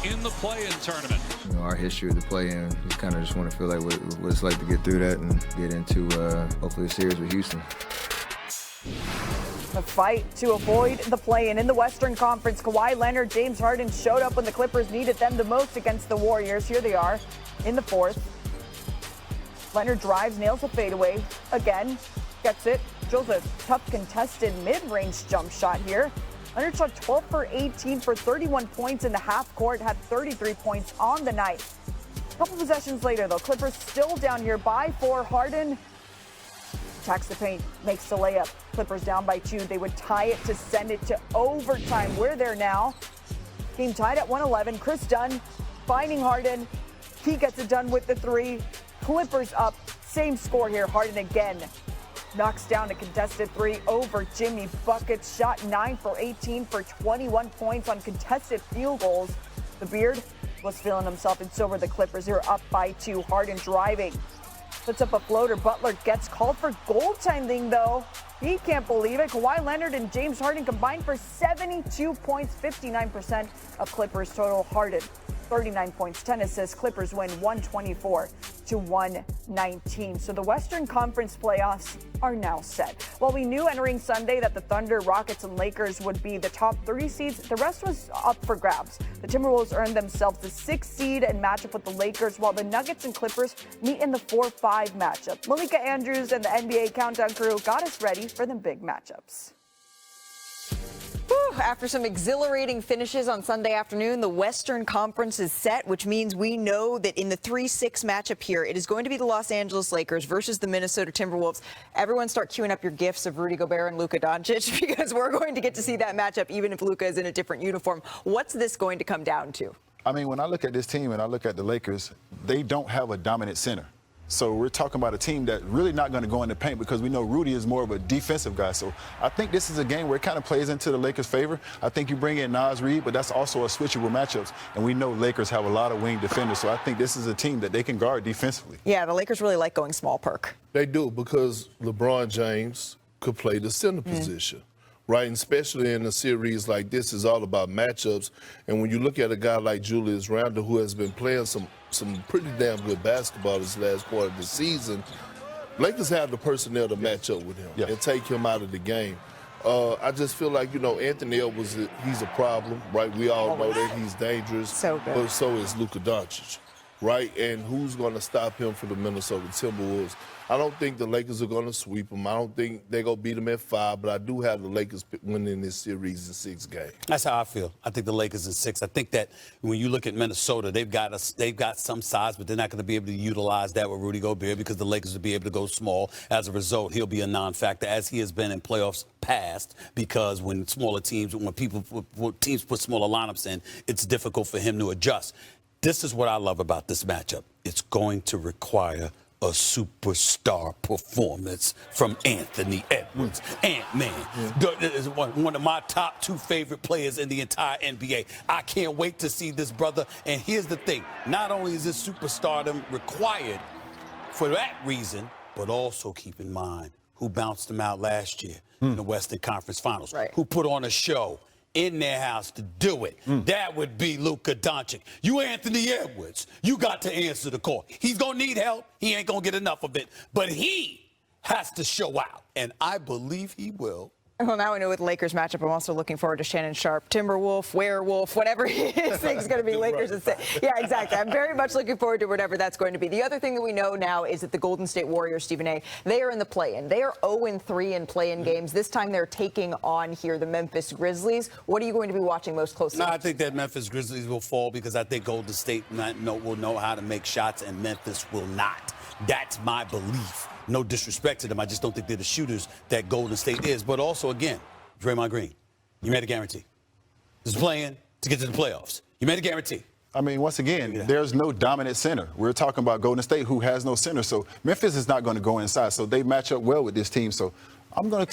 in the play-in tournament. You know, our history of the play-in, just kind of just want to feel like what it's like to get through that and get into hopefully a series with Houston. The fight to avoid the play-in in the Western Conference. Kawhi Leonard, James Harden showed up when the Clippers needed them the most against the Warriors. Here they are in the fourth. Leonard drives, nails a fadeaway again, gets it, drills a tough contested mid-range jump shot here. Leonard shot 12 for 18 for 31 points in the half court, had 33 points on the night. A couple possessions later, though, Clippers still down here by 4. Harden attacks the paint, makes the layup. Clippers down by 2. They would tie it to send it to overtime. We're there now. Game tied at 111. Chris Dunn finding Harden. He gets it done with the 3. Clippers up. Same score here. Harden again knocks down a contested 3 over Jimmy Buckets. Shot 9 for 18 for 21 points on contested field goals. The Beard was feeling himself, and so were the Clippers. They're up by 2. Harden driving. Puts up a floater. Butler gets called for goaltending, though. He can't believe it. Kawhi Leonard and James Harden combined for 72 points, 59% of Clippers total. Harden, 39 points, 10 assists. Clippers win 124-119. So the Western Conference playoffs are now set. While we knew entering Sunday that the Thunder, Rockets, and Lakers would be the top 3 seeds, the rest was up for grabs. The Timberwolves earned themselves the 6th seed and matchup with the Lakers, while the Nuggets and Clippers meet in the 4-5 matchup. Malika Andrews and the NBA Countdown crew got us ready for the big matchups. After some exhilarating finishes on Sunday afternoon, the Western Conference is set, which means we know that in the 3-6 matchup here, it is going to be the Los Angeles Lakers versus the Minnesota Timberwolves. Everyone start queuing up your gifts of Rudy Gobert and Luka Doncic, because we're going to get to see that matchup even if Luka is in a different uniform. What's this going to come down to? I mean, when I look at this team and I look at the Lakers, they don't have a dominant center. So we're talking about a team that's really not going to go in the paint, because we know Rudy is more of a defensive guy. So I think this is a game where it kind of plays into the Lakers' favor. I think you bring in Naz Reid, but that's also a switchable matchups. And we know Lakers have a lot of wing defenders. So I think this is a team that they can guard defensively. Yeah, the Lakers really like going small, Perk. They do, because LeBron James could play the center position. Right, and especially in a series like this, is all about matchups. And when you look at a guy like Julius Randle, who has been playing some pretty damn good basketball this last part of the season, Lakers have the personnel to match up with him and take him out of the game. I just feel like, you know, Anthony Edwards, he's a problem, right? We all know that he's dangerous. So good. But so is Luka Doncic, right? And who's going to stop him from the Minnesota Timberwolves? I don't think the Lakers are going to sweep them. I don't think they're going to beat them at 5, but I do have the Lakers winning this series in 6 games. That's how I feel. I think the Lakers in 6. I think that when you look at Minnesota, they've got some size, but they're not going to be able to utilize that with Rudy Gobert, because the Lakers will be able to go small. As a result, he'll be a non-factor, as he has been in playoffs past, because when teams put smaller lineups in, it's difficult for him to adjust. This is what I love about this matchup. It's going to require a superstar performance from Anthony Edwards. Ant-Man is one of my top 2 favorite players in the entire NBA. I can't wait to see this brother. And here's the thing. Not only is this superstardom required for that reason, but also keep in mind who bounced him out last year in the Western Conference Finals, who put on a show in their house to do it. That would be Luka Doncic. You Anthony Edwards, you got to answer the call. He's going to need help. He ain't going to get enough of it. But he has to show out, and I believe he will. Well, now we know with the Lakers matchup, I'm also looking forward to Shannon Sharpe, Timberwolf, Werewolf, whatever he is going to be Lakers. Yeah, exactly. I'm very much looking forward to whatever that's going to be. The other thing that we know now is that the Golden State Warriors, Stephen A., they are in the play-in. They are 0-3 in play-in games. This time they're taking on here the Memphis Grizzlies. What are you going to be watching most closely? No, I think that Memphis Grizzlies will fall, because I think Golden State will know how to make shots and Memphis will not. That's my belief. No disrespect to them. I just don't think they're the shooters that Golden State is. But also, again, Draymond Green, you made a guarantee. This is playing to get to the playoffs. You made a guarantee. I mean, once again, there's no dominant center. We're talking about Golden State, who has no center. So Memphis is not going to go inside. So they match up well with this team. So I'm Golden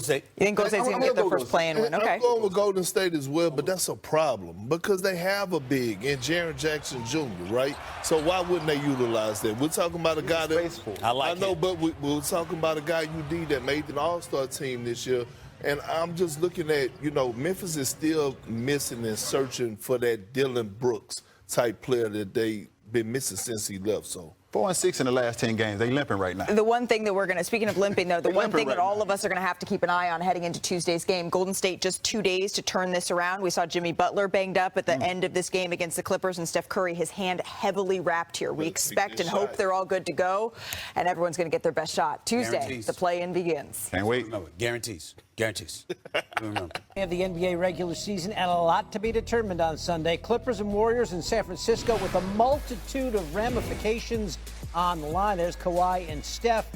State. You think Golden State's going to get their first play-in win? Okay. I'm going with Golden State as well, but that's a problem, because they have a big in Jaren Jackson Jr., right? So why wouldn't they utilize that? We're talking about a guy that I know, but we're talking about a guy, UD, that made the All-Star team this year, And I'm just looking at, Memphis is still missing and searching for that Dylan Brooks type player that they've been missing since he left. So 4-6 in the last 10 games. They limping right now. The one thing that we're going to, speaking of limping, though, the one thing that all of us are going to have to keep an eye on heading into Tuesday's game, Golden State just 2 days to turn this around. We saw Jimmy Butler banged up at the end of this game against the Clippers, and Steph Curry, his hand heavily wrapped here. We expect and hope they're all good to go, and everyone's going to get their best shot. Tuesday, Guarantees. the play-in begins. Can't wait. Remember, guarantees. Guarantees. Remember. We have the NBA regular season and a lot to be determined on Sunday. Clippers and Warriors in San Francisco with a multitude of ramifications on the line. There's Kawhi and Steph.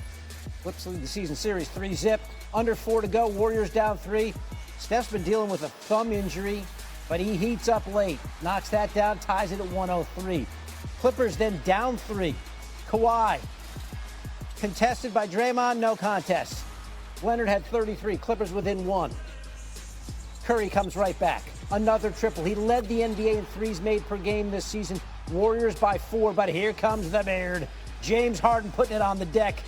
Clips lead the season series 3-zip. Under 4 to go. Warriors down 3. Steph's been dealing with a thumb injury, but he heats up late. Knocks that down, ties it at 103. Clippers then down 3. Kawhi. Contested by Draymond, no contest. Leonard had 33. Clippers within 1. Curry comes right back. Another triple. He led the NBA in threes made per game this season. Warriors by 4, but here comes the beard. James Harden putting it on the deck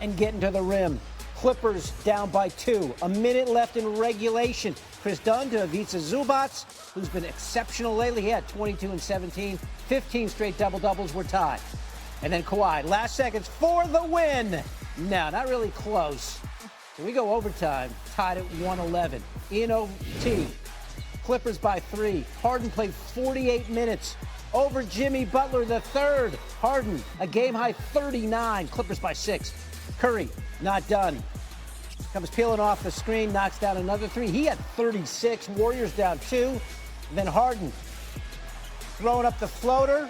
and getting to the rim. Clippers down by 2. A minute left in regulation. Chris Dunn to Ivica Zubac, who's been exceptional lately. He had 22 and 17. 15 straight double-doubles were tied. And then Kawhi, last seconds for the win. No, not really close. We go overtime, tied at 111. In OT, Clippers by 3. Harden played 48 minutes over Jimmy Butler III. Harden, a game-high 39. Clippers by 6. Curry, not done. Comes peeling off the screen, knocks down another 3. He had 36. Warriors down 2. Then Harden throwing up the floater.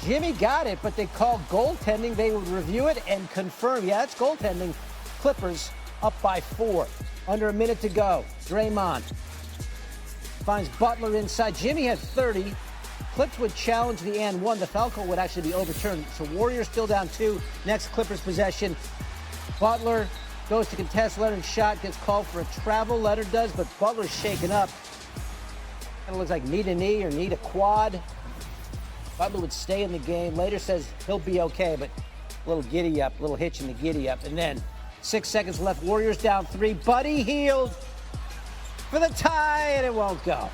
Jimmy got it, but they called goaltending. They would review it and confirm. Yeah, it's goaltending. Clippers up by 4. Under a minute to go. Draymond finds Butler inside. Jimmy had 30. Clips would challenge the and 1. The foul call would actually be overturned. So Warriors still down 2. Next Clippers possession. Butler goes to contest Leonard's shot. Gets called for a travel. Leonard does, but Butler's shaken up. Kind of looks like need a knee or need a quad. Butler would stay in the game. Later says he'll be okay, but a little giddy up, a little hitch in the giddy up. And then 6 seconds left. Warriors down 3. Buddy Hield for the tie, and it won't go.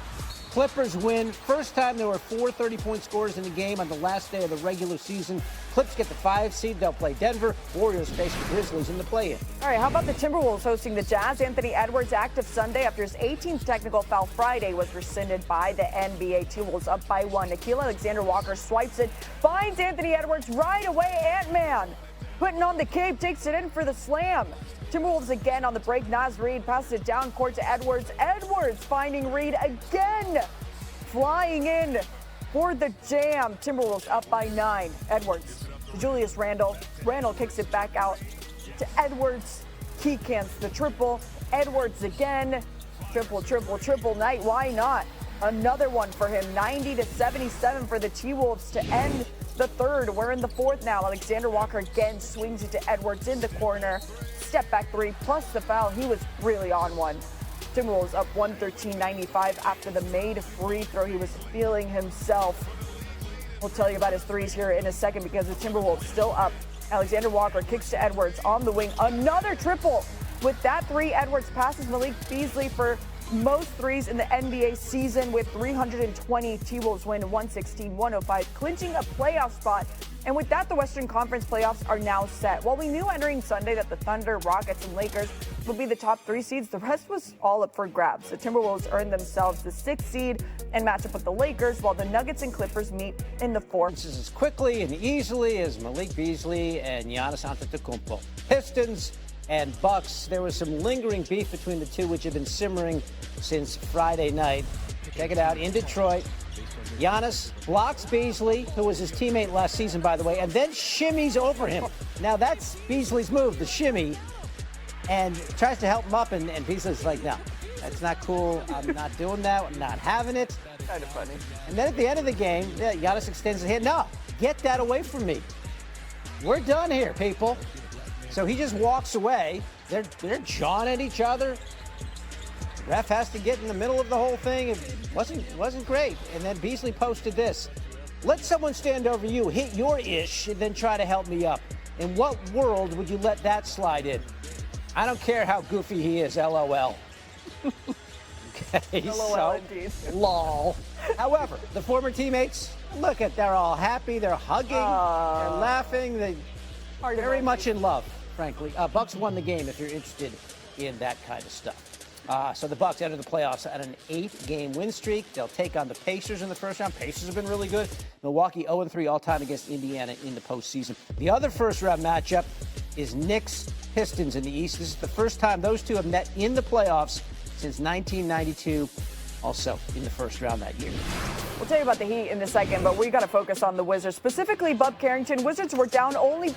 Clippers win. First time there were 4 30-point scorers in the game on the last day of the regular season. Clips get the 5 seed. They'll play Denver. Warriors face the Grizzlies in the play-in. All right, how about the Timberwolves hosting the Jazz? Anthony Edwards active Sunday after his 18th technical foul Friday was rescinded by the NBA. Timberwolves up by 1. Nickeil Alexander-Walker swipes it, finds Anthony Edwards right away. Ant-Man putting on the cape, takes it in for the slam. Timberwolves again on the break. Naz Reid passes it down court to Edwards. Edwards finding Reid again, flying in for the jam. Timberwolves up by 9. Edwards to Julius Randle. Randle kicks it back out to Edwards. He cans the triple. Edwards again. Triple, triple, triple night. Why not? Another one for him. 90-77 for the T-Wolves to end the third. We're in the fourth now. Alexander Walker again swings it to Edwards in the corner. Step back 3 plus the foul. He was really on one. Timberwolves up 113-95 after the made free throw. He was feeling himself. We'll tell you about his threes here in a second because the Timberwolves still up. Alexander Walker kicks to Edwards on the wing. Another triple. With that 3, Edwards passes Malik Beasley for most threes in the NBA season with 320. T-Wolves win 116-105, clinching a playoff spot. And with that, the Western Conference playoffs are now set. While we knew entering Sunday that the Thunder, Rockets, and Lakers would be the top 3 seeds, the rest was all up for grabs. The Timberwolves earned themselves the 6th seed and match up with the Lakers, while the Nuggets and Clippers meet in the 4th. This is as quickly and easily as Malik Beasley and Giannis Antetokounmpo. Pistons and Bucks. There was some lingering beef between the two, which had been simmering since Friday night. Check it out in Detroit. Giannis blocks Beasley, who was his teammate last season, by the way, and then shimmies over him. Now, that's Beasley's move, the shimmy, and tries to help him up, and Beasley's like, no, that's not cool. I'm not doing that. I'm not having it. Kind of funny. And then at the end of the game, Giannis extends his hand. No, get that away from me. We're done here, people. So he just walks away. They're jawing at each other. Ref has to get in the middle of the whole thing. It wasn't great. And then Beasley posted this. Let someone stand over you, hit your ish, and then try to help me up. In what world would you let that slide in? I don't care how goofy he is, LOL. Okay, LOL indeed. lol. However, the former teammates, look at, they're all happy, they're hugging, they're laughing, they're very much in love, frankly. Bucks won the game if you're interested in that kind of stuff. So the Bucks enter the playoffs at an 8-game win streak. They'll take on the Pacers in the first round. Pacers have been really good. Milwaukee 0-3 all-time against Indiana in the postseason. The other first-round matchup is Knicks-Pistons in the East. This is the first time those two have met in the playoffs since 1992, also in the first round that year. We'll tell you about the Heat in a second, but we got to focus on the Wizards, specifically Bub Carrington. Wizards were down only by